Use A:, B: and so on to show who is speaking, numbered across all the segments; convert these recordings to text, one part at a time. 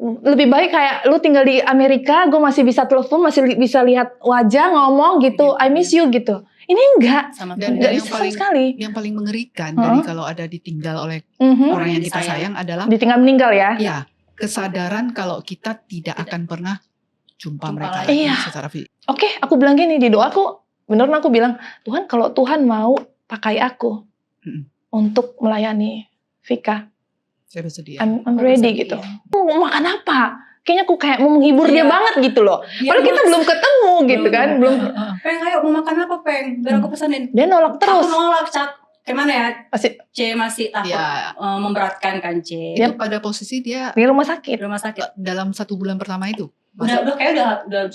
A: lebih baik kayak lu tinggal di Amerika, gue masih bisa telepon, masih bisa lihat wajah, ngomong gitu, I miss you gitu. Ini enggak,
B: Dan
A: enggak
B: yang
A: bisa sama sekali.
B: Yang paling mengerikan dari kalau ada ditinggal oleh orang yang kita sayang adalah
A: ditinggal meninggal ya.
B: Iya, kesadaran kalau kita tidak akan pernah jumpa mereka
A: lagi
B: secara fisik.
A: Oke, aku bilang gini di doaku, beneran aku bilang, Tuhan kalau Tuhan mau pakai aku untuk melayani Vika,
B: saya bersedia.
A: I'm ready gitu. Mau makan apa? Kayaknya aku kayak mau menghibur dia banget gitu loh. Padahal kita belum ketemu gitu kan, belum.
C: Peng, ayo mau makan apa Peng? Biar aku pesanin.
A: Dia nolak terus.
C: Aku nolak, gimana ya?
A: C
C: masih takut memberatkan kan C.
B: Itu pada posisi dia
A: di rumah sakit.
B: Dalam 1 bulan pertama itu.
C: Udah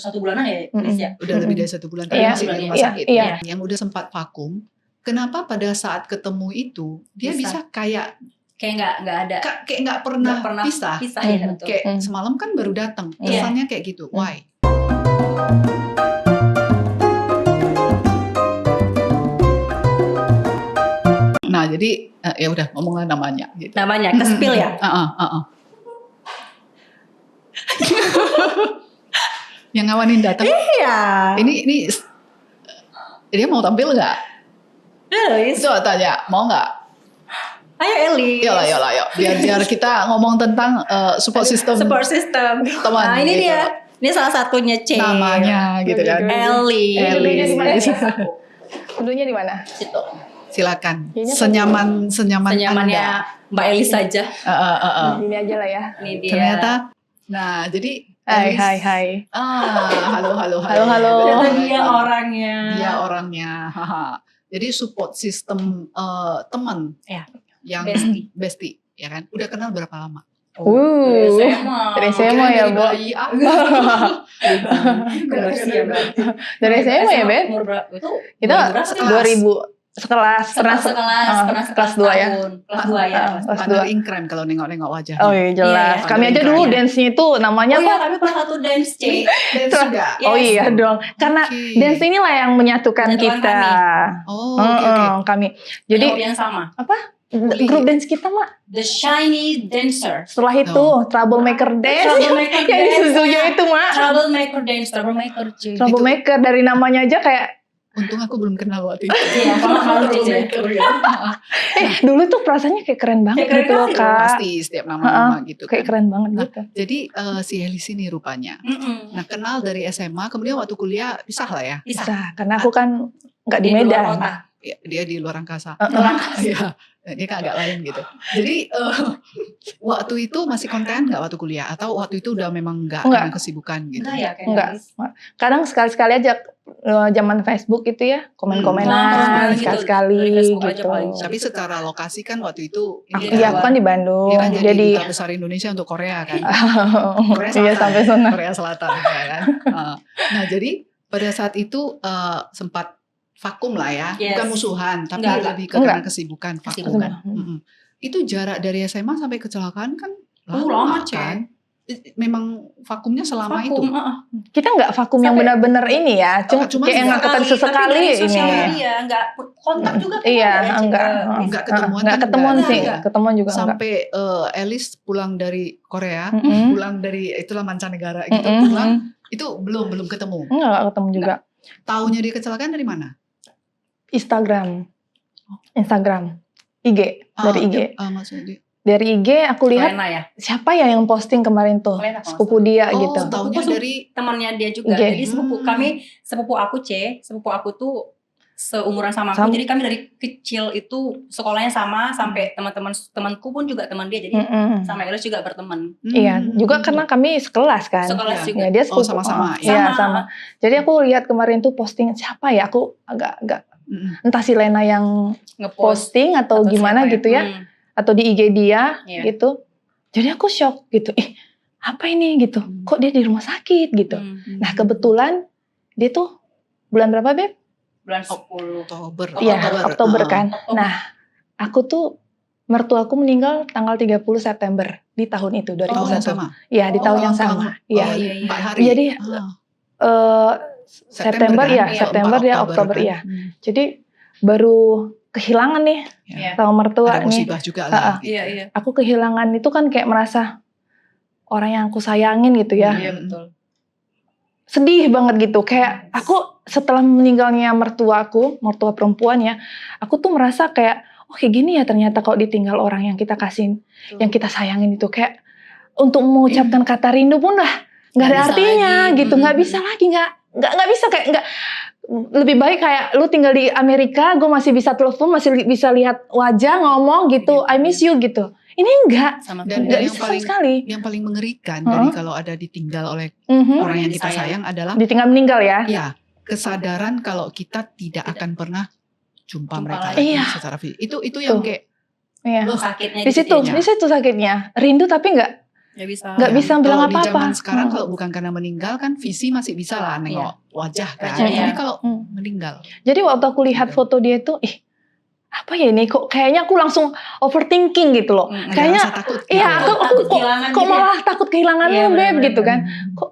C: 1 bulanan ya.
B: Udah lebih dari 1 bulan tapi masih di rumah sakit. Yang udah sempat vakum. Kenapa pada saat ketemu itu dia bisa kayak
C: nggak ada,
B: kayak nggak pernah pisah
C: ya,
B: kayak semalam kan baru datang, kesannya kayak gitu. Why? Nah jadi ya udah ngomonglah namanya gitu.
C: Namanya ke-spill ya.
B: Yang ngawanin datang.
C: Iya.
B: Ini dia mau tampil nggak? Itu tanya mau nggak?
C: Ayo Eli.
B: Yolah. Biar kita ngomong tentang support system.
C: Teman. Nah ini
B: gitu.
C: dia. Ini salah satunya C.
B: Namanya gitu kan.
C: Eli.
A: Duduknya di mana?
C: Situ.
B: Silakan. Senyamannya
C: Mbak Eli saja.
A: Ini aja lah ya.
C: Ini dia.
B: Ternyata. Nah jadi.
A: Hai.
B: Halo.
C: Dia orangnya.
B: Jadi support system teman.
C: Ya.
B: Yang bestie, ya kan? Udah kenal berapa lama?
A: Dari SMA ya, Bu. Dari SMA ya, Ben? Itu 2000 kelas 2 ya.
B: Kelas 2 inkrem kalau nengok-nengok wajah.
A: Oh iya jelas. Kami aja dulu dance-nya itu namanya apa?
C: Kami pernah satu dance C.
B: Dance juga.
A: Oh iya dong. Karena dance inilah yang menyatukan kita. Kami. Jadi
C: yang sama.
A: Apa? Grup dance kita mah
C: The Shiny Dancer.
A: Setelah itu Troublemaker Dance yang di Suzuyo itu mah Troublemaker dari namanya aja kayak.
B: Untung aku belum kenal waktu itu.
C: Iya, Troublemaker ya.
A: Dulu tuh perasaannya kayak keren banget gitu loh Kak.
B: Pasti setiap nama-nama gitu
A: kayak keren banget gitu.
B: Jadi si Elis ini rupanya. Nah kenal dari SMA kemudian waktu kuliah pisah lah ya.
A: Pisah karena aku kan nggak di Medan.
B: Dia di luar angkasa. Dia kan agak lain gitu. Jadi waktu itu masih konten nggak waktu kuliah atau waktu itu udah memang nggak karena kesibukan gitu?
A: Enggak. Kadang sekali-sekali aja zaman Facebook itu ya komen-komenan sekali-sekali gitu.
B: Tapi secara lokasi kan waktu itu.
A: Iya aku kan di Bandung.
B: Dia jadi duta besar Indonesia untuk Korea kan. Korea Selatan.
A: Iya sampai sana.
B: Korea Selatan ya kan. Nah jadi pada saat itu sempat vakum lah ya, bukan musuhan, tapi lebih ke karena kesibukan, vakum. Itu jarak dari SMA sampai kecelakaan kan lama kan? Memang vakumnya selama itu.
A: Kita nggak vakum yang benar-benar ini ya, cuma kayak ngangkatan sesekali ini.
C: Nggak kontak juga.
A: Iya,
B: nggak ketemuan.
A: Nggak ketemuan sih, ketemuan juga
B: sampai Elis pulang dari Korea, pulang dari itulah mancanegara gitu, pulang itu belum ketemu.
A: Nggak ketemu juga.
B: Taunya dia kecelakaan dari mana?
A: Instagram, IG, dari IG.
B: Maksudnya
A: dari IG aku lihat siapa ya yang posting kemarin tuh, sepupu dia gitu.
C: Taunya dari temannya dia juga. Jadi sepupu aku tuh seumuran sama aku. Jadi kami dari kecil itu sekolahnya sama sampai temanku pun juga teman dia. Jadi sama Elis juga berteman.
A: Iya, juga karena kami sekelas kan.
C: Sekelas juga.
A: Ya, dia sepupu.
B: Sama-sama.
A: Iya, sama. Jadi aku lihat kemarin tuh posting siapa ya? Aku agak entah si Lena yang ngeposting atau gimana gitu ya. Atau di IG dia gitu. Jadi aku shock gitu. Apa ini gitu? Kok dia di rumah sakit gitu. Nah, kebetulan dia tuh bulan berapa, Beb?
C: Bulan 10
B: Oktober.
A: Iya, Oktober kan. Nah, aku tuh mertuaku meninggal tanggal 30 September di tahun itu 2001. Iya, di tahun yang sama. Iya.
B: 4 hari.
A: Jadi September
B: kan?
A: Ya, September dia Oktober kan? Ya. Jadi baru kehilangan nih sama mertua
B: ada musibah
A: nih.
B: Juga lah.
C: Iya.
A: Aku kehilangan itu kan kayak merasa orang yang aku sayangin gitu ya.
C: Iya betul.
A: Sedih banget gitu. Kayak aku setelah meninggalnya mertua perempuan ya, aku tuh merasa kayak, oh kayak gini ya ternyata kalau ditinggal orang yang kita kasihin, yang kita sayangin itu. Kayak untuk mengucapkan kata rindu pun udah nggak ada artinya lagi. Gitu. Nggak bisa lagi, nggak bisa kayak nggak. Lebih baik kayak lu tinggal di Amerika, gue masih bisa telepon, masih bisa lihat wajah, ngomong gitu, I miss you gitu. Ini enggak,
B: dan
A: enggak
B: yang
A: bisa sama sekali.
B: Yang paling mengerikan dari kalau ada ditinggal oleh orang yang kita sayang adalah
A: ditinggal meninggal ya.
B: Ya, kesadaran kalau kita tidak akan pernah jumpa mereka
A: lagi
B: secara fisik. Itu yang kayak
C: sakitnya
A: di situ sakitnya. Rindu tapi enggak bisa bilang apa-apa.
B: Di zaman sekarang kalau bukan karena meninggal kan visi masih bisa lah nengok wajah kan. Tapi kalau meninggal.
A: Jadi waktu aku lihat foto dia itu, apa ya ini kok kayaknya aku langsung overthinking gitu loh. Kayaknya aku kok malah takut kehilangan lu Beb gitu kan. Kok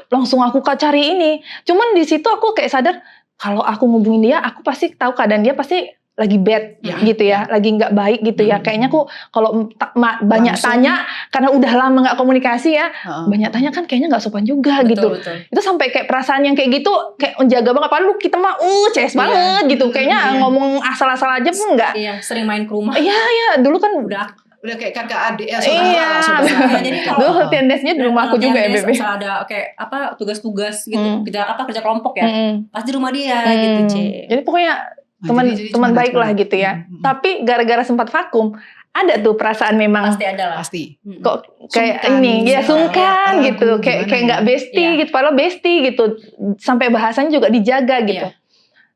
A: langsung aku cari ini. Cuman di situ aku kayak sadar kalau aku ngubungin dia, aku pasti tahu keadaan dia pasti lagi bad gitu ya, lagi nggak baik gitu ya. Kayaknya aku kalau banyak tanya karena udah lama nggak komunikasi ya, banyak tanya kan kayaknya nggak sopan juga gitu. Itu sampai kayak perasaan yang kayak gitu kayak menjaga banget. Padahal kita mah CS banget gitu. Kayaknya ngomong asal-asal aja pun nggak.
C: Iya, sering main ke rumah.
A: Iya, dulu kan
B: udah kayak kakak adik ya, saudara.
A: Jadi kalau latihan dance-nya di rumah aku juga ya, Bebe.
C: Misal ada kayak tugas-tugas gitu, kerja kelompok ya, pasti di rumah dia gitu,
A: Jadi pokoknya teman baik lah gitu ya. Tapi gara-gara sempat vakum, ada tuh perasaan memang
C: pasti ada lah.
B: Pasti.
A: Kok kayak ini ya sungkan gitu, kayak nggak bestie gitu, padahal bestie gitu. Sampai bahasanya juga dijaga gitu.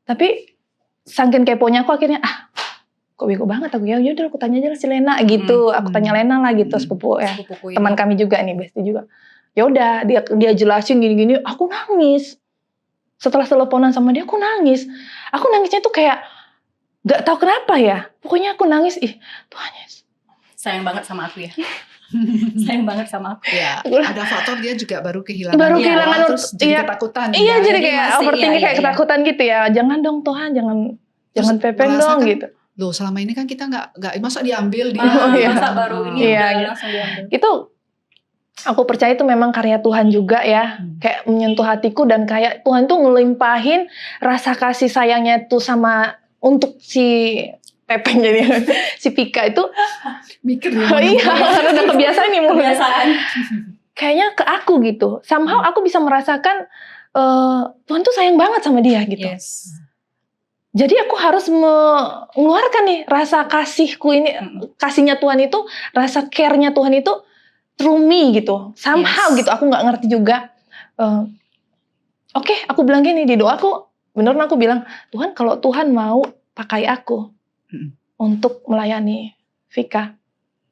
A: Tapi saking keponya aku akhirnya kok bego banget aku ya udah aku tanya aja lah si Lena gitu. Aku tanya Lena lah gitu, sepupu ya. Teman kami juga nih, bestie juga. Ya udah dia jelasin gini-gini, aku nangis. Setelah teleponan sama dia aku nangis. Aku nangisnya tuh kayak gak tahu kenapa ya. Pokoknya aku nangis, Tuhan Yesus.
C: Sayang banget sama aku ya. Sayang banget sama aku.
B: Ya, ada faktor dia juga baru kehilangan terus jadi ketakutan.
A: Iya, jadi kayak overthinking kayak ketakutan gitu ya. Jangan dong Tuhan, jangan pepeng dong gitu.
B: Loh, selama ini kan kita nggak masa diambil
C: masa baru ini langsung diambil.
A: Itu aku percaya itu memang karya Tuhan juga ya. Kayak menyentuh hatiku dan kayak Tuhan tuh ngelimpahin rasa kasih sayangnya tuh untuk si Pepeng jadi si Pika itu
B: mikir
A: karena udah kebiasaan nih
C: kebiasaan.
A: Kayaknya ke aku gitu. Somehow aku bisa merasakan Tuhan tuh sayang banget sama dia gitu.
C: Yes.
A: Jadi aku harus mengeluarkan nih rasa kasihku ini, kasihnya Tuhan itu, rasa care-nya Tuhan itu through me gitu, somehow gitu, aku nggak ngerti juga. Oke, aku bilang gini di doaku, beneran aku bilang, Tuhan kalau Tuhan mau pakai aku untuk melayani Vika,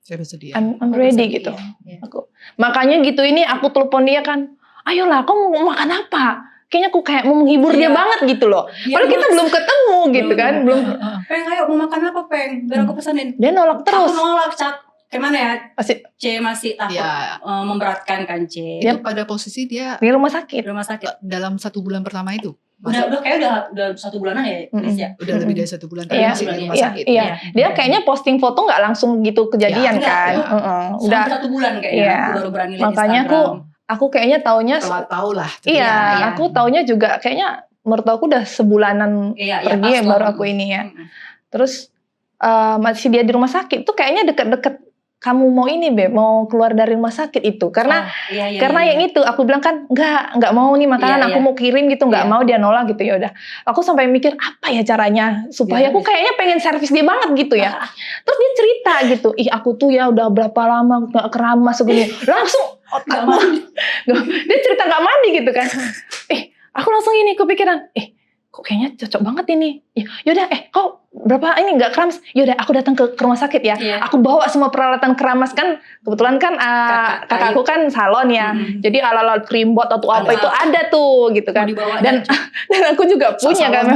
B: saya bersedia.
A: I'm ready gitu. Aku, makanya gitu ini aku telepon dia kan, ayolah, kamu mau makan apa? Kayaknya aku kayak mau menghibur dia banget gitu loh. Padahal kita belum ketemu gitu kan, belum.
C: Peng, ayo mau makan apa Peng? Biar aku pesanin.
A: Dia nolak terus.
C: Aku nolak, gimana ya?
A: masih
C: takut memberatkan kan C.
B: Itu pada posisi dia
A: di rumah sakit.
B: Dalam 1 bulan pertama itu.
C: Udah 1 bulanan ya.
B: Udah lebih dari 1 bulan tapi masih di rumah sakit.
A: Iya. Dia kayaknya posting foto nggak langsung gitu kejadian kan.
C: Udah 1 bulan kayaknya baru berani lihat
A: makanya
C: Instagram.
A: Aku kayaknya taunya
B: tahu lah.
A: Iya, aku taunya juga kayaknya menurut aku udah sebulanan pergi ya baru aku ini ya. Terus masih dia di rumah sakit tuh kayaknya deket-deket kamu mau ini Beb, mau keluar dari rumah sakit itu karena yang itu aku bilang kan nggak mau nih makanan aku mau kirim gitu nggak mau dia nolak gitu ya udah aku sampai mikir apa ya caranya supaya aku kayaknya pengen servis dia banget gitu ya terus dia cerita gitu aku tuh ya udah berapa lama nggak keramas segini langsung dia cerita nggak mandi gitu kan aku langsung ini kepikiran kok kayaknya cocok banget ini. Yaudah, kok berapa ini nggak keramas? Yaudah, aku datang ke rumah sakit ya. Aku bawa semua peralatan keramas kan. Kebetulan kan kakakku kan salon ya. Jadi alat-alat krimbot atau apa itu ada tuh gitu kan. Dan aku juga punya kan.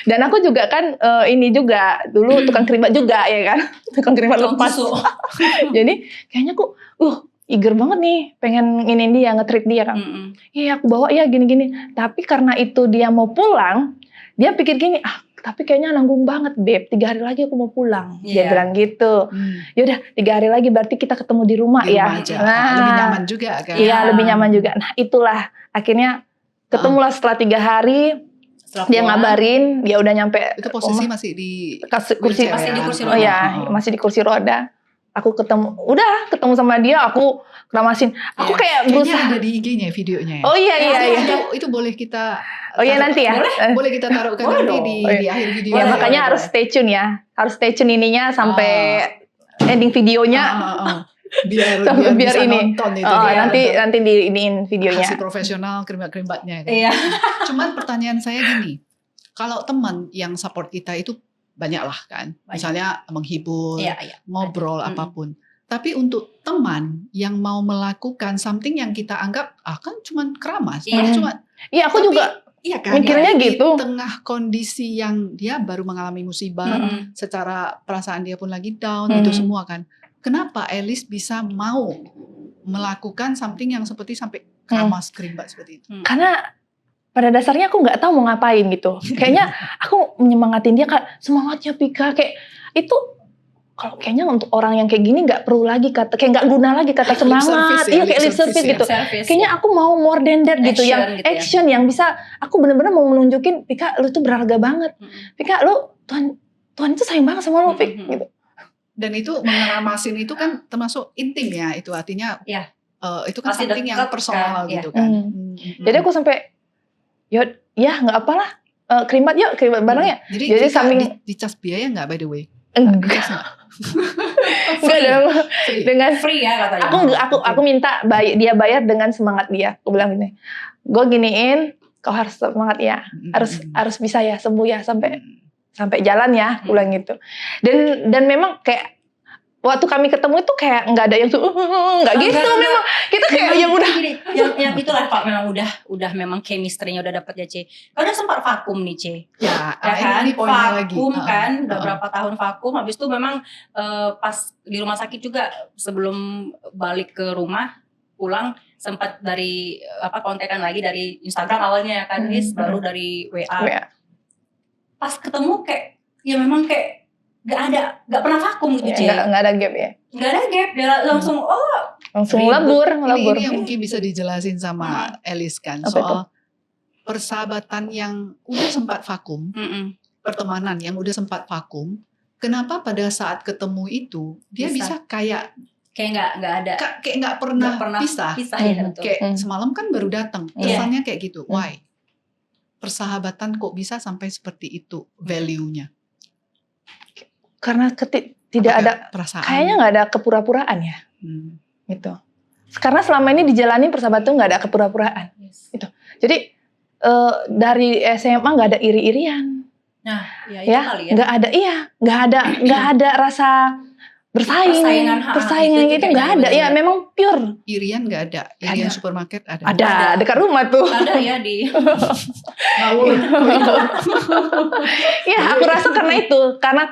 A: Dan aku juga kan ini juga dulu tukang krimbot juga ya kan. Tukang krimbot lepas. Jadi kayaknya aku eager banget nih, pengen nginin dia, nge-treat dia kan. Iya aku bawa ya gini-gini. Tapi karena itu dia mau pulang, dia pikir gini, tapi kayaknya nanggung banget Beb, 3 hari lagi aku mau pulang. Dia bilang gitu. Yaudah 3 hari lagi berarti kita ketemu di rumah ya.
B: Aja. Lebih nyaman juga kan.
A: Iya lebih nyaman juga. Nah itulah akhirnya ketemulah setelah 3 hari. Setelah dia ngabarin, dia udah nyampe.
B: Itu posisi masih di
A: kursi roda. Oh ya, masih di kursi roda. Aku ketemu sama dia, aku keramasin. Aku kayak berusaha.
B: Ada di IG-nya videonya ya.
A: Oh iya.
B: Itu boleh kita.
A: Oh iya nanti ya.
B: Boleh kita taruhkan nanti di akhir video.
A: Ya makanya harus stay tune ya. Harus stay tune ininya sampai ending videonya. Biar ini. Nonton itu nanti diiniin videonya.
B: Kasih profesional kerimbat-kerimbatnya.
C: Iya.
B: Cuman pertanyaan saya gini. Kalau teman yang support kita itu banyak lah kan. Misalnya menghibur, ngobrol apapun. Tapi untuk teman yang mau melakukan something yang kita anggap kan cuman keramas,
A: Iya, aku juga
B: kan,
A: mikirnya gitu.
B: Di tengah kondisi yang dia baru mengalami musibah, secara perasaan dia pun lagi down, itu semua kan. Kenapa Alice bisa mau melakukan something yang seperti sampai keramas kerimbat seperti itu?
A: Karena pada dasarnya aku nggak tahu mau ngapain gitu. Kayaknya aku menyemangatin dia kayak semangatnya Pika kayak itu. Kalau kayaknya untuk orang yang kayak gini nggak perlu lagi kayak nggak guna lagi kata semangat. Iya kayak lip service gitu. Kayaknya aku mau more than that gitu, yang action yang bisa aku benar-benar mau menunjukin Pika lu tuh berharga banget. Pika lu Tuhan itu sayang banget sama lu Pik gitu.
B: Dan itu mengeramasin itu kan termasuk intim ya, itu artinya itu kan something yang personal gitu kan.
A: Jadi aku sampai ya nggak apalah kerimbat barang ya.
B: Jadi samping dicas biaya nggak by the way?
A: Enggak dengan
C: free ya katanya.
A: Aku minta dia bayar dengan semangat dia. Aku bilang gini, gue giniin, kau harus semangat ya, harus bisa ya sembuh ya sampai jalan ya, aku bilang gitu. Dan memang kayak waktu kami ketemu itu kayak nggak ada yang nggak gitu, memang kita kayak yang udah
C: yang itulah Pak, memang udah memang chemistry-nya udah dapet ya C. Karena sempat vakum nih C.
B: Ya
C: kan
B: ini
C: vakum kan, udah berapa tahun vakum. Habis itu memang pas di rumah sakit juga sebelum balik ke rumah pulang sempat dari kontekan lagi dari Instagram awalnya kan, baru dari WA. Pas ketemu kayak ya memang kayak gak pernah vakum gitu
A: ya, gak ada gap ya.
C: Gak ada gap, dia langsung
A: lebur.
B: Ini yang mungkin bisa dijelasin sama Alice kan, soal persahabatan yang udah sempat vakum, pertemanan yang udah sempat vakum. Kenapa pada saat ketemu itu dia bisa kayak
C: nggak ada,
B: kayak nggak pernah pisah
C: ya,
B: kayak semalam kan baru datang, kesannya kayak gitu. Why? Persahabatan kok bisa sampai seperti itu value-nya?
A: Karena tidak ada perasaan. Kayaknya nggak ada kepura-puraan ya, gitu. Karena selama ini dijalani persahabatan nggak ada kepura-puraan, gitu. Jadi dari SMA nggak ada iri-irian, nggak ada rasa persaingan gitu nggak ada. Ya memang pure.
B: Irian nggak ada. Irian supermarket ada.
A: Ada dekat rumah tuh.
C: Ada ya di.
A: Ya aku rasa karena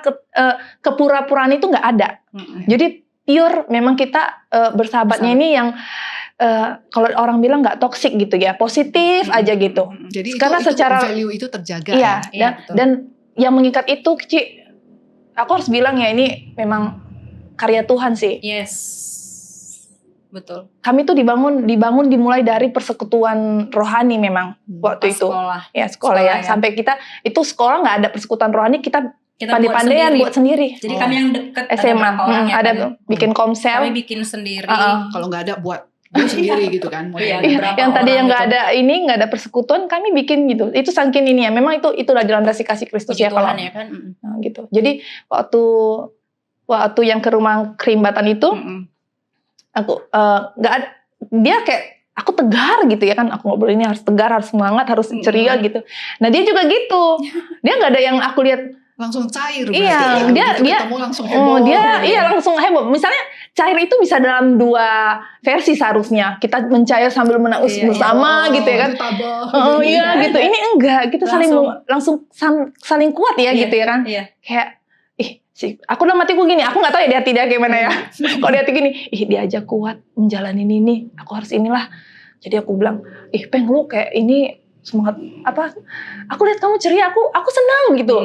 A: kepura-puraan itu nggak ada. Jadi pure memang kita bersahabatnya ini yang kalau orang bilang nggak toksik gitu ya, positif aja gitu.
B: Jadi
A: karena secara
B: value itu terjaga.
A: Iya, dan yang mengikat itu Ci, aku harus bilang ya ini memang karya Tuhan sih.
C: Yes, betul.
A: Kami tuh dimulai dari persekutuan rohani memang waktu itu. Sekolah ya. Sampai kita itu sekolah nggak ada persekutuan rohani, kita pandai-pandaian buat sendiri.
C: Jadi kami yang deket
A: SMA ada bikin komsel.
C: Kami bikin sendiri.
B: Kalau nggak ada buat sendiri gitu kan.
A: Yang tadi yang nggak ada nggak ada persekutuan, kami bikin gitu. Itu saking ini ya. Memang itulah dilandasi kasih Kristus ya kalau.
C: Ya kan?
A: Gitu. Jadi waktu yang ke rumah kerimbatan itu, aku nggak ada, dia kayak aku tegar gitu ya kan, aku ngobrol ini harus tegar, harus semangat, harus ceria gitu. Nah dia juga gitu, dia nggak ada yang aku lihat
B: langsung cair.
A: Iya, dia
B: langsung heboh.
A: Langsung heboh. Misalnya cair itu bisa dalam 2 versi seharusnya. Kita mencair sambil menangis bersama gitu ya kan. Gitu. Ini enggak, kita langsung saling kuat ya gitu ya kan. Kayak aku dalam hatiku gini, aku nggak tahu ya di hati dia gimana ya. Kalau di hati gini, dia aja kuat menjalani ini, aku harus inilah. Jadi aku bilang, Peng lu kayak ini semangat apa? Aku lihat kamu ceria, aku senang gitu.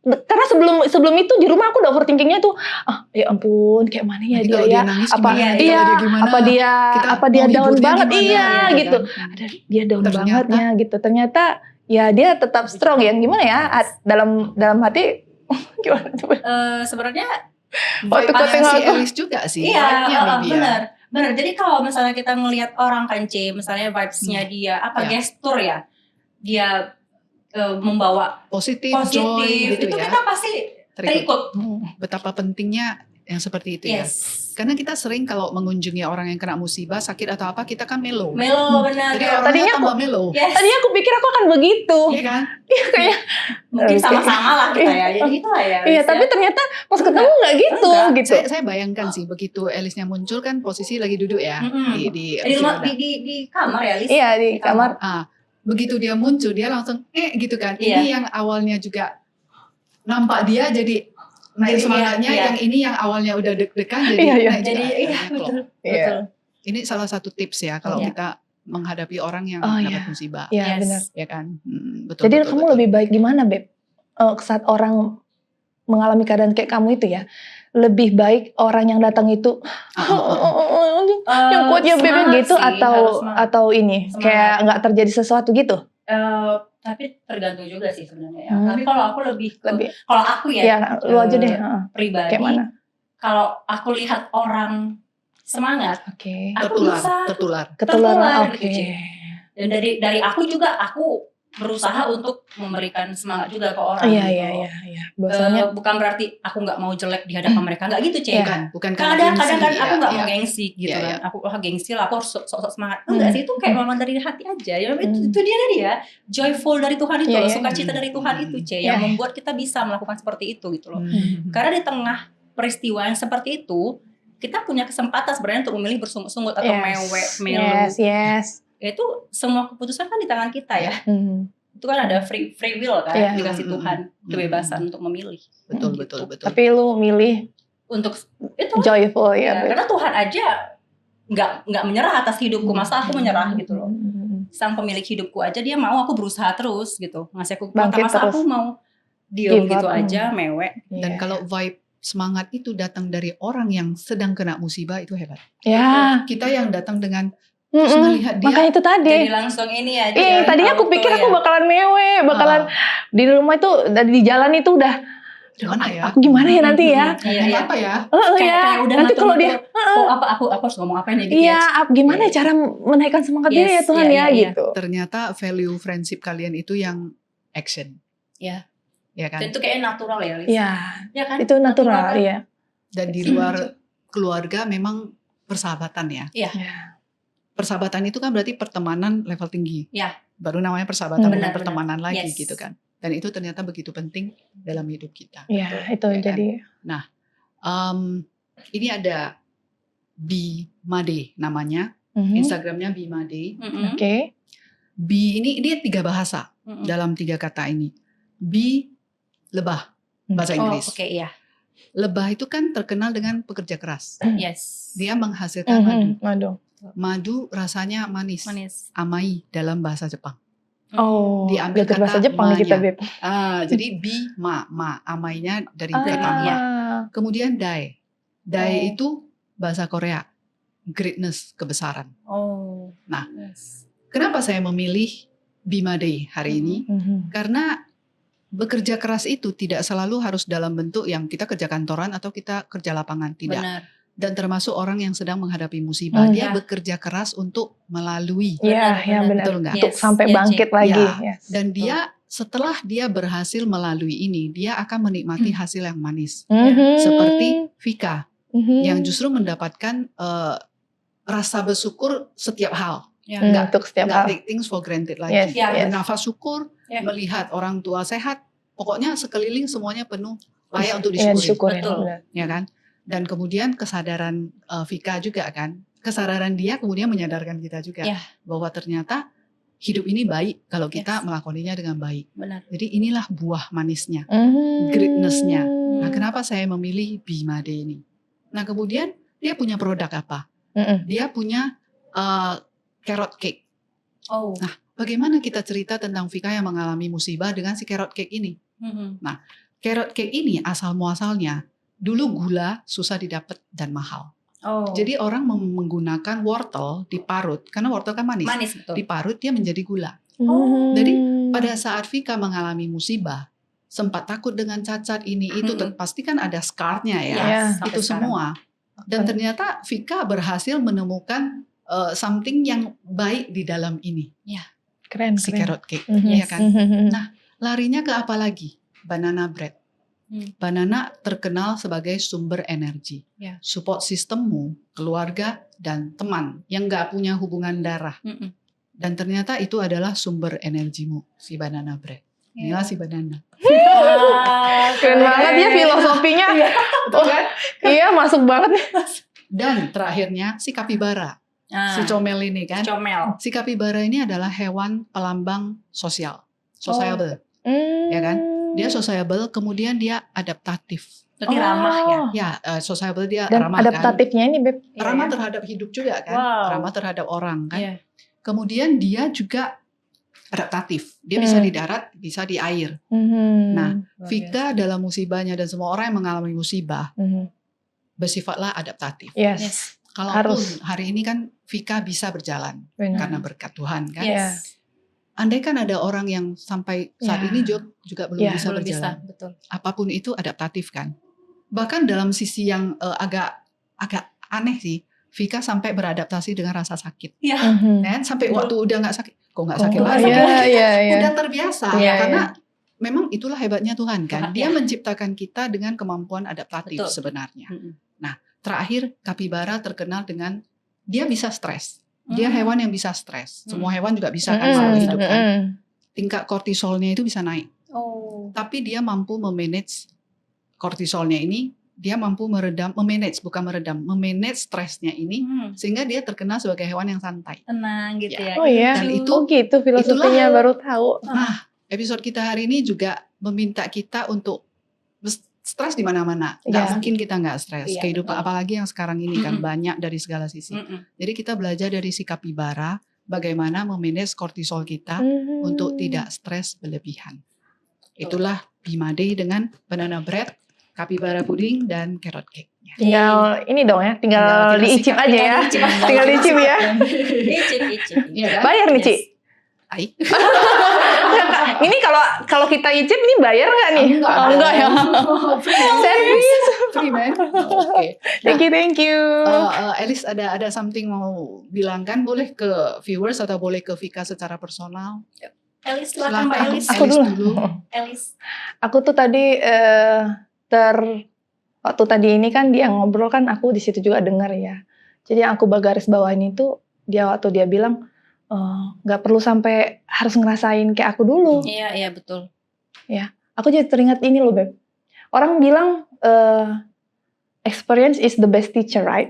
A: Karena sebelum itu di rumah aku udah overthinkingnya tuh, ya ampun, kayak mana ya dia ya? Apa dia down banget? Iya gitu. Ada dia down bangetnya gitu. Ternyata ya dia tetap strong ya. Gimana ya? Dalam hati gimana tuh?
C: Sebenarnya
B: waktu si Elis juga sih.
C: Iya, benar. Jadi kalau misalnya kita ngelihat orang kan misalnya vibes-nya dia, gestur ya, dia membawa positif joy gitu itu ya. Kita pasti terikut.
B: Betapa pentingnya yang seperti itu ya. Karena kita sering kalau mengunjungi orang yang kena musibah, sakit atau apa, kita kan melo.
C: Benar.
B: Jadi orangnya tambah melo.
A: Tadinya aku pikir aku akan begitu.
B: Iya kan?
A: Kayak
C: mungkin sama-sama lah kita ya. Jadi itulah ya.
A: Iya, tapi ternyata pas ketemu nggak gitu.
B: Saya bayangkan sih begitu Elisnya muncul kan posisi lagi duduk ya
C: di kamar ya, Elis.
A: Iya, di kamar.
B: Begitu dia muncul dia langsung gitu kan. Ini yang awalnya juga nampak dia jadi naik semangatnya, yang ini yang awalnya udah deg-degan jadi naik
C: betul.
B: Ini salah satu tips ya kalau kita menghadapi orang yang dapat musibah.
A: Iya, benar.
B: Ya kan? Betul.
A: Jadi kamu lebih baik gimana, Beb? Saat orang mengalami keadaan kayak kamu itu ya, lebih baik orang yang datang itu yang kuatnya Beb gitu atau ini semangat. Kayak nggak terjadi sesuatu gitu?
C: Tapi tergantung juga sih sebenarnya ya. Tapi kalau aku lebih kalau aku ya
A: lu aja deh
C: pribadi.
A: Kayak mana?
C: Kalau aku lihat orang semangat,
B: aku tertular.
C: Gitu. Dan dari aku juga aku berusaha untuk memberikan semangat juga ke orang.
A: Iya. Bahasanya
C: bukan berarti aku nggak mau jelek di hadapan mereka, nggak gitu,
B: Bukan
C: kadang kan aku nggak mau gengsi gitu kan. Aku gengsi lah, aku harus sok-sok semangat. Enggak sih, itu kayak memang dari hati aja. Ya itu dia joyful dari Tuhan itu, sukacita dari Tuhan itu, yang membuat kita bisa melakukan seperti itu gitu loh. Karena di tengah peristiwa yang seperti itu, kita punya kesempatan sebenarnya untuk memilih bersungut-sungut atau melu. Itu semua keputusan kan di tangan kita ya. Itu kan ada free will kan, dikasih Tuhan kebebasan untuk memilih.
B: Betul.
A: Tapi lu milih
C: untuk itu
A: joyful ya.
C: Karena Tuhan aja nggak menyerah atas hidupku, masa aku menyerah gitu loh. Sang pemilik hidupku aja dia mau aku berusaha terus gitu, ngasih aku kekuatan, masa aku mau diem gitu aja mewek.
B: Dan kalau vibe semangat itu datang dari orang yang sedang kena musibah, itu hebat.
A: Ya.
B: Kita yang datang dengan melihat dia,
A: makanya itu tadi.
C: Jadi langsung ini aja.
A: Tadinya aku pikir aku bakalan bakalan di rumah itu, di jalan itu udah. Aku gimana ya nanti ya?
B: Apa ya?
C: Kayak udah
A: nanti kalau dia,
C: aku harus ngomong apa nih gitu.
A: Iya, gimana cara menaikkan semangat dia ya Tuhan gitu.
B: Ternyata value friendship kalian itu yang action.
C: Iya.
B: Ya kan?
C: Dan itu kayak natural ya, Lis.
A: Iya.
C: Ya kan?
A: Itu natural,
C: kan?
A: iya.
B: Dan di luar keluarga memang persahabatan ya.
C: Iya.
B: Persahabatan itu kan berarti pertemanan level tinggi.
C: Iya.
B: Baru namanya persahabatan bukan pertemanan lagi gitu kan. Dan itu ternyata begitu penting dalam hidup kita.
A: Iya, itu jadi.
B: Nah, ini ada Bimade namanya. Instagramnya Bimade.
A: Oke.
B: Bi ini 3 bahasa dalam 3 kata ini. Bi, lebah, bahasa Inggris.
C: Iya.
B: Lebah itu kan terkenal dengan pekerja keras.
C: Yes.
B: Dia menghasilkan madu.
A: Madu.
B: Madu rasanya manis. Amai dalam bahasa Jepang.
A: Diambil kata bahasa Jepang nih kita, Beb.
B: Jadi bi, ma, amainya dari kata ma. Kemudian dai. Dai itu bahasa Korea. Greatness, kebesaran. Nah, kenapa saya memilih Bimade hari ini? Karena bekerja keras itu tidak selalu harus dalam bentuk yang kita kerja kantoran atau kita kerja lapangan, tidak.
C: Benar.
B: Dan termasuk orang yang sedang menghadapi musibah, dia bekerja keras untuk melalui.
A: Iya, benar.
B: Betul nggak?
A: Untuk sampai bangkit lagi.
B: Dan dia setelah dia berhasil melalui ini, dia akan menikmati hasil yang manis. Seperti Vika yang justru mendapatkan rasa bersyukur setiap hal.
A: Nggak
B: take things for granted lagi. Bernafas syukur, melihat orang tua sehat, pokoknya sekeliling semuanya penuh layak untuk disyukuri.
C: Betul.
B: Ya kan? Dan kemudian kesadaran Vika juga kan, kesadaran dia kemudian menyadarkan kita juga bahwa ternyata hidup ini baik kalau kita melakoninya dengan baik.
C: Benar.
B: Jadi inilah buah manisnya, greatness-nya. Nah, kenapa saya memilih Bimade ini? Nah, kemudian dia punya produk apa? Dia punya carrot cake. Nah, bagaimana kita cerita tentang Vika yang mengalami musibah dengan si carrot cake ini? Nah, carrot cake ini asal muasalnya dulu gula susah didapat dan mahal. Jadi orang menggunakan wortel diparut karena wortel kan manis.
C: Betul.
B: Diparut dia menjadi gula. Jadi pada saat Vika mengalami musibah, sempat takut dengan cacat ini itu, pasti kan ada scar-nya ya, itu semua. Dan ternyata Vika berhasil menemukan something yang baik di dalam ini.
A: Keren.
B: Si carrot cake, ya kan? Nah, larinya ke apa lagi? Banana bread. Banana terkenal sebagai sumber energi. Support sistemmu, keluarga, dan teman yang gak punya hubungan darah. Dan ternyata itu adalah sumber energimu, si banana bread. Inilah si banana.
A: Keren banget ya filosofinya. Iya, masuk banget.
B: Dan terakhirnya si kapibara. Si comel ini kan. Si kapibara ini adalah hewan pelambang sociable. Ya kan? Dia sociable, kemudian dia adaptatif.
C: Berarti ramah ya?
B: Ya, sociable dia
A: dan
B: ramah
A: adaptatifnya
B: kan.
A: ini Beb.
B: Ramah terhadap hidup juga kan. Ramah terhadap orang kan. Kemudian dia juga adaptatif. Dia bisa di darat, bisa di air. Nah, Vika dalam musibahnya dan semua orang yang mengalami musibah bersifatlah adaptatif. Kalaupun hari ini kan Vika bisa berjalan karena berkat Tuhan kan. Andai kan ada orang yang sampai saat ini juga belum bisa berjalan.
C: Betul.
B: Apapun itu adaptatif kan. Bahkan dalam sisi yang agak aneh sih, Vika sampai beradaptasi dengan rasa sakit. Kan sampai waktu udah nggak sakit, kok nggak sakit lagi? Udah terbiasa karena memang itulah hebatnya Tuhan kan. Dia menciptakan kita dengan kemampuan adaptatif sebenarnya. Nah, terakhir kapibara terkenal dengan dia bisa stres. Dia hewan yang bisa stres. Semua hewan juga bisa kan selalu hidup kan. Tingkat kortisolnya itu bisa naik. Tapi dia mampu memanage kortisolnya ini. Dia mampu memanage stresnya ini sehingga dia terkenal sebagai hewan yang santai.
C: Tenang gitu ya.
A: Oh iya. Dan gitu filosofinya baru tahu.
B: Nah, episode kita hari ini juga meminta kita untuk stres di mana-mana. Nggak mungkin kita nggak stres. Kehidupan apalagi yang sekarang ini kan banyak dari segala sisi. Jadi kita belajar dari si kapibara bagaimana memanage kortisol kita untuk tidak stres berlebihan. Itulah Bima Day dengan banana bread, kapibara pudding, dan carrot cake.
A: Tinggal ini dong ya, tinggal diicip aja ya. Tinggal diicip ya.
C: Icip.
A: Bayar nih Ci? Ini kalau kita icip nih bayar nggak nih? Enggak ya. Service.
B: Free man. Oke.
A: Thank you.
B: Alice ada something mau bilangkan? Boleh ke viewers atau boleh ke Vika secara personal?
C: Alice, silakan Mbak Alice.
A: Aku dulu.
C: Alice.
A: Aku tuh tadi waktu tadi ini kan dia ngobrol kan aku di situ juga dengar ya. Jadi yang aku garis bawain itu waktu dia bilang nggak perlu sampai harus ngerasain kayak aku dulu.
C: Iya betul.
A: Ya, aku jadi teringat ini loh Beb. Orang bilang experience is the best teacher, right?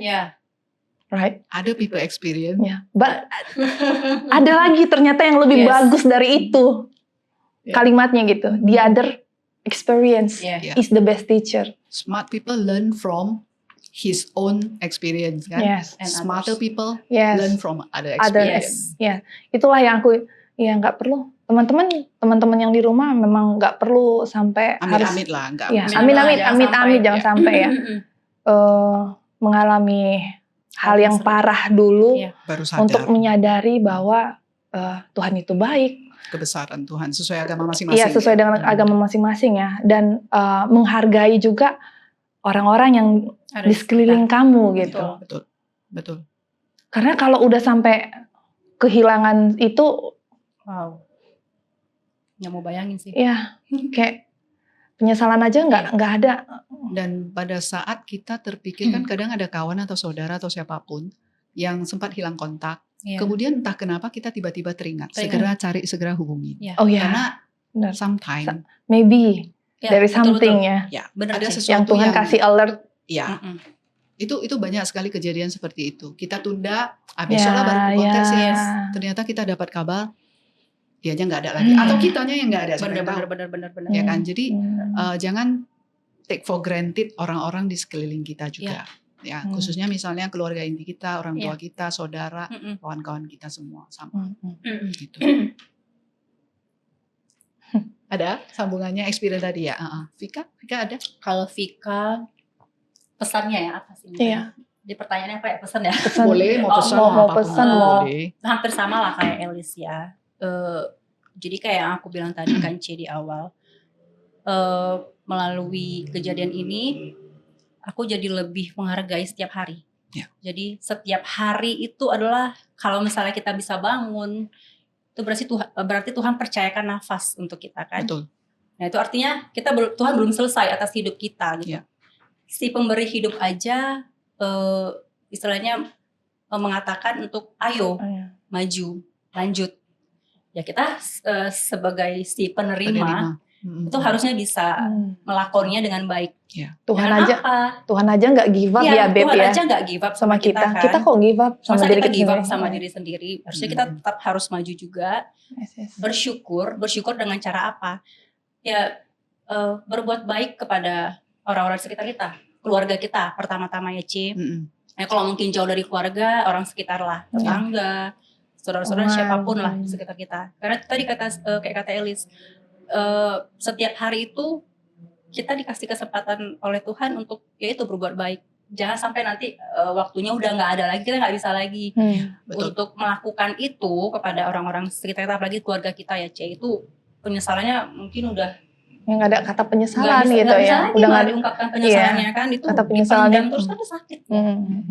A: Right.
B: Ada people experience.
A: But ada lagi ternyata yang lebih bagus dari itu. Kalimatnya gitu. The other experience is the best teacher.
B: Smart people learn from his own experience kan. And smarter people learn from other experience.
A: Itulah yang aku nggak perlu. Teman-teman yang di rumah memang nggak perlu sampai
B: amit-amit lah, enggak.
A: Amit jangan sampai ya. Mengalami hal yang parah dulu
B: baru sadar.
A: Untuk menyadari bahwa Tuhan itu baik.
B: Kebesaran Tuhan sesuai agama masing-masing.
A: Iya, sesuai dengan agama masing-masing ya. Dan menghargai juga orang-orang yang di sekeliling kamu gitu.
B: Betul.
A: Karena kalau udah sampai kehilangan itu,
C: nggak mau bayangin sih.
A: Iya, kayak penyesalan aja nggak ada.
B: Dan pada saat kita terpikir kan kadang ada kawan atau saudara atau siapapun yang sempat hilang kontak. Kemudian entah kenapa kita tiba-tiba teringat. Segera hubungi. Karena sometimes
A: maybe there is something
B: ada sesuatu
A: yang Tuhan kasih alert.
B: Itu banyak sekali kejadian seperti itu. Kita tunda, besoklah baru kontak sih. Ternyata kita dapat kabar dianya nggak ada lagi, atau kitanya yang nggak ada.
C: Benar.
B: Ya kan. Jadi jangan take for granted orang-orang di sekeliling kita juga. Ya, khususnya misalnya keluarga inti kita, orang tua kita, saudara, kawan-kawan kita semua sama. Gitu. Ada sambungannya experience tadi ya? Vika ada?
C: Kalau Vika pesannya ya apa sih?
A: Iya.
C: Di pertanyaannya apa ya, pesan ya?
A: Pesan.
B: Boleh, mau pesan,
A: mau pesan, mau.
C: Hampir sama lah kayak Elis ya. Jadi kayak yang aku bilang tadi kan C di awal, melalui kejadian ini, aku jadi lebih menghargai setiap hari.
B: Ya.
C: Jadi setiap hari itu adalah kalau misalnya kita bisa bangun, itu berarti Tuhan percayakan nafas untuk kita kan.
B: Betul.
C: Nah itu artinya Tuhan belum selesai atas hidup kita gitu. Ya. Si pemberi hidup aja istilahnya mengatakan untuk ayo maju lanjut. Ya kita sebagai si penerima. Itu harusnya bisa melakonnya dengan baik.
A: Ya. Tuhan aja nggak give up ya Beb
C: Tuhan
A: ya.
C: aja nggak give up sama kita kan.
A: Kita kok give up sama diri kita
C: give up sama diri sendiri. Harusnya kita tetap harus maju juga. Yes. Bersyukur dengan cara apa? Ya berbuat baik kepada orang-orang sekitar kita, keluarga kita pertama-tama ya C. Ya, kalau mungkin jauh dari keluarga, orang sekitar lah, tetangga, saudara-saudara siapapun lah di sekitar kita. Karena tadi kayak kata Elis, setiap hari itu kita dikasih kesempatan oleh Tuhan untuk yaitu berbuat baik. Jangan sampai nanti waktunya udah nggak ada lagi, kita nggak bisa lagi untuk melakukan itu kepada orang-orang sekitar kita, apalagi keluarga kita ya C. Itu penyesalannya mungkin udah
A: yang ada kata penyesalan gitu ya,
C: udah nggak diungkapkan penyesalannya kan, itu
A: kata penyesalannya
C: terus kan sakit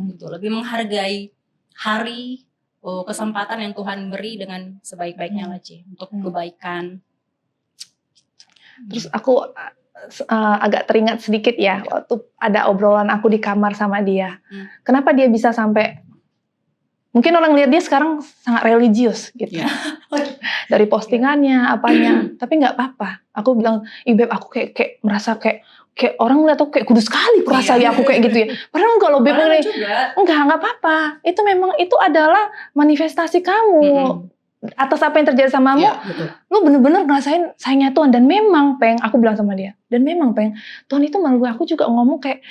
C: gitu. Lebih menghargai hari, kesempatan yang Tuhan beri dengan sebaik-baiknya lah C, untuk kebaikan.
A: Terus aku agak teringat sedikit ya, waktu ada obrolan aku di kamar sama dia. Kenapa dia bisa sampai, mungkin orang lihat dia sekarang sangat religius gitu. Dari postingannya, apanya. Tapi nggak apa-apa. Aku bilang, Beb, aku kayak merasa kayak orang lihat aku kayak kudus sekali perasa ya aku kayak gitu ya. Padahal kalau Beb enggak apa-apa. Itu memang itu adalah manifestasi kamu. Atas apa yang terjadi samamu, lu bener-bener ngerasain sayangnya Tuhan. Dan memang Peng, aku bilang sama dia, dan memang Peng, Tuhan itu melalui aku juga ngomong kayak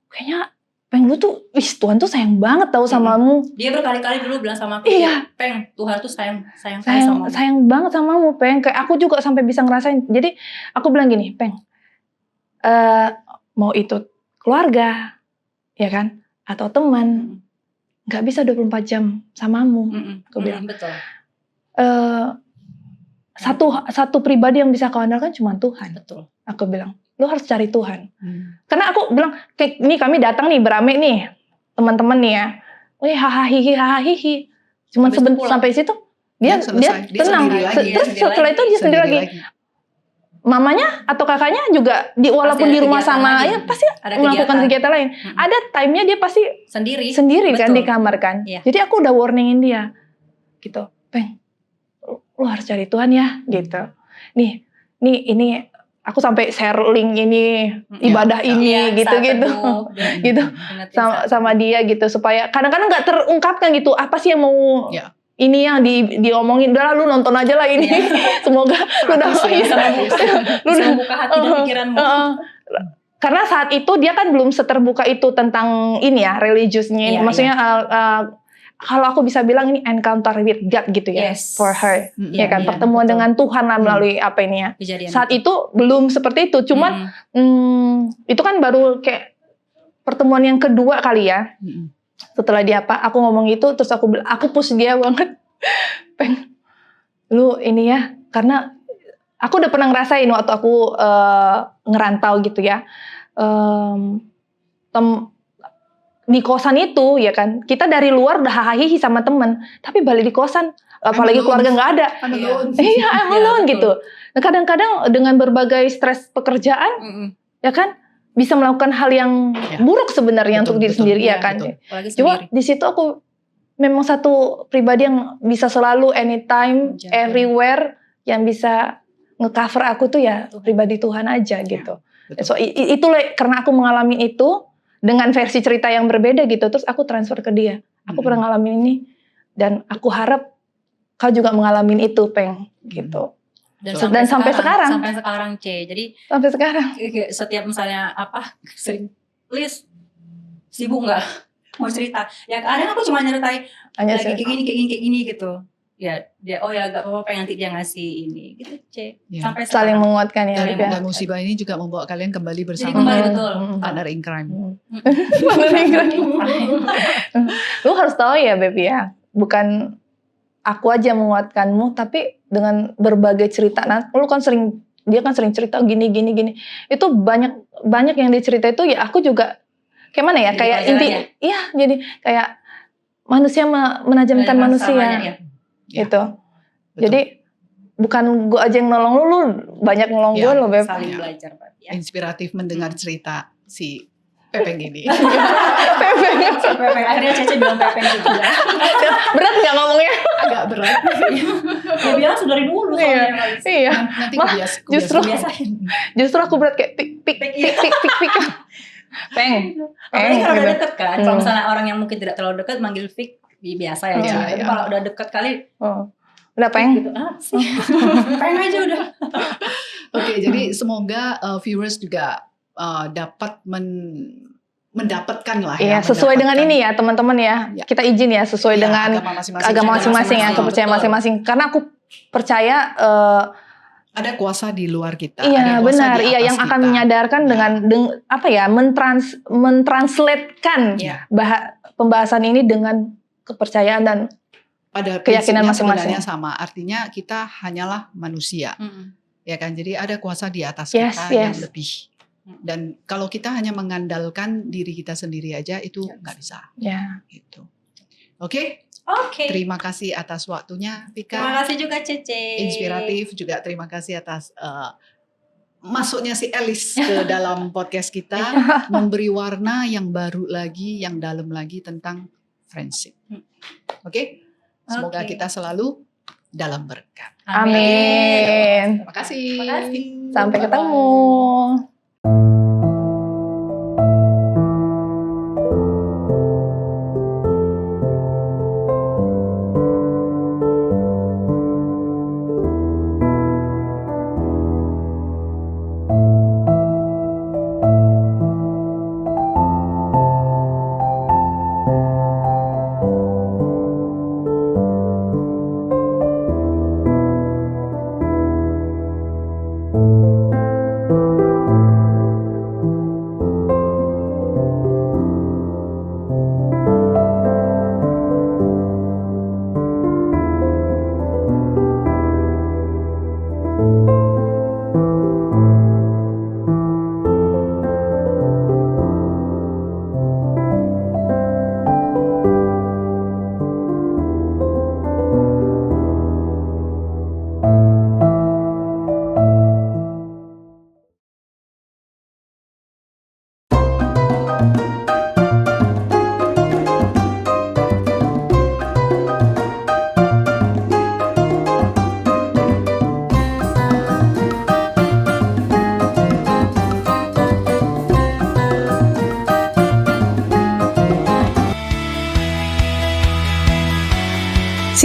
A: kayaknya Peng, lu tuh, Tuhan tuh sayang banget tahu samamu.
C: Dia berkali-kali dulu bilang sama aku, Peng, Tuhan tuh sayang
A: banget samamu Peng. Kayak aku juga sampai bisa ngerasain. Jadi aku bilang gini, Peng, mau itu keluarga, ya kan, atau teman, nggak bisa 24 jam samamu. Aku bilang.
C: Betul.
A: Satu pribadi yang bisa kau andalkan cuma Tuhan.
C: Betul.
A: Aku bilang, lu harus cari Tuhan. Karena aku bilang, kayak ini kami datang nih berame nih, teman-teman nih ya. Hahaha hihi. Cuman sampai situ dia tenang. Setelah itu dia sendiri lagi. Mamanya atau kakaknya juga walaupun di rumah sama ya pasti melakukan kegiatan lain. Ada time-nya dia pasti sendiri kan di kamar kan. Jadi aku udah warningin dia. Gitu. Peng, lu harus cari Tuhan ya gitu. Nih ini aku sampai share link ini ibadah ini gitu-gitu. Gitu. Sama dia gitu supaya kadang-kadang enggak terungkapkan gitu apa sih yang mau ini yang diomongin, udah lu nonton aja lah ini. Semoga lu dapat
C: lu buka hati dan pikiranmu.
A: Karena saat itu dia kan belum seterbuka itu tentang ini ya, religiusnya. Maksudnya kalau aku bisa bilang ini encounter with God gitu ya, for her. Ya kan, pertemuan dengan Tuhan lah melalui apa ini ya. Saat itu belum seperti itu, cuman itu kan baru kayak pertemuan yang kedua kali ya. Setelah dia aku ngomong itu, terus aku push dia banget. Peng, lu ini ya, karena aku udah pernah ngerasain waktu aku ngerantau gitu ya. Di kosan itu ya kan, kita dari luar udah hahihi sama temen, tapi balik di kosan, apalagi keluarga nggak ada. I'm alone gitu. Nah, kadang-kadang dengan berbagai stres pekerjaan, ya kan, bisa melakukan hal yang buruk sebenarnya untuk diri sendiri ya kan. Cuma di situ aku memang satu pribadi yang bisa selalu anytime, everywhere, yang bisa nge-cover aku tuh ya pribadi Tuhan aja gitu. So itu karena aku mengalami itu dengan versi cerita yang berbeda gitu, terus aku transfer ke dia. Aku pernah ngalamin ini dan aku harap kau juga mengalami itu Peng gitu. Dan sampai sekarang
C: C. Jadi
A: sampai sekarang
C: setiap misalnya sering please sibuk nggak mau cerita. Ya kadang aku cuma nyeritain lagi kayak gini gitu. Ya dia gak apa-apa nanti dia ngasih ini gitu
A: sampai saling menguatkan ya.
B: Dan musibah ini juga membawa kalian kembali bersama.
C: Jadi kembali betul.
B: Partner in crime.
A: Partner in crime. Lu harus tahu ya Beb ya, bukan aku aja menguatkanmu, tapi dengan berbagai cerita. Nah, dia kan sering cerita gini. Itu banyak yang dia cerita itu ya aku juga kayak mana ya, jadi kayak iya jadi kayak manusia menajamkan manusia. Ya. Gitu. Betul. Jadi bukan gue aja yang nolong lu banyak nolong gue lo Beb.
C: Saling belajar ya.
B: Inspiratif mendengar cerita si Pepeng ini.
C: Pepeng. Akhirnya Cece bilang Pepeng juga.
A: Berat nggak ngomongnya?
B: Agak berat.
C: Ya bilang sudah dari dulu soalnya.
A: Iya.
B: Nanti
A: justru aku berat kayak pik. Peng.
C: Apalagi kalau udah deket kan. Kalau misalnya orang yang mungkin tidak terlalu dekat manggil Fik biasa ya. Tapi kalau udah deket kali
A: udah Peng
C: gitu. Peng aja udah.
B: Oke, jadi semoga viewers juga dapat mendapatkan lah
A: ya. Sesuai dengan ini ya teman-teman ya. Kita izin ya sesuai dengan agama masing-masing ya, kepercayaan masing-masing. Karena aku percaya
B: ada kuasa di luar kita.
A: Iya benar. Iya yang akan menyadarkan dengan mentranslatekan pembahasan ini dengan kepercayaan dan
B: pada
A: keyakinan masing-masing.
B: Sama, artinya kita hanyalah manusia, ya kan. Jadi ada kuasa di atas kita yang lebih. Dan kalau kita hanya mengandalkan diri kita sendiri aja itu nggak bisa. Gitu. Oke. Terima kasih atas waktunya, Vika.
C: Terima kasih juga Cece.
B: Inspiratif juga. Terima kasih atas masuknya si Elis ke dalam podcast kita, memberi warna yang baru lagi, yang dalam lagi tentang friendship. Oke? Semoga kita selalu dalam berkat.
A: Amin.
B: Terima kasih.
A: Sampai ketemu.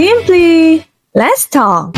D: Simply, let's talk.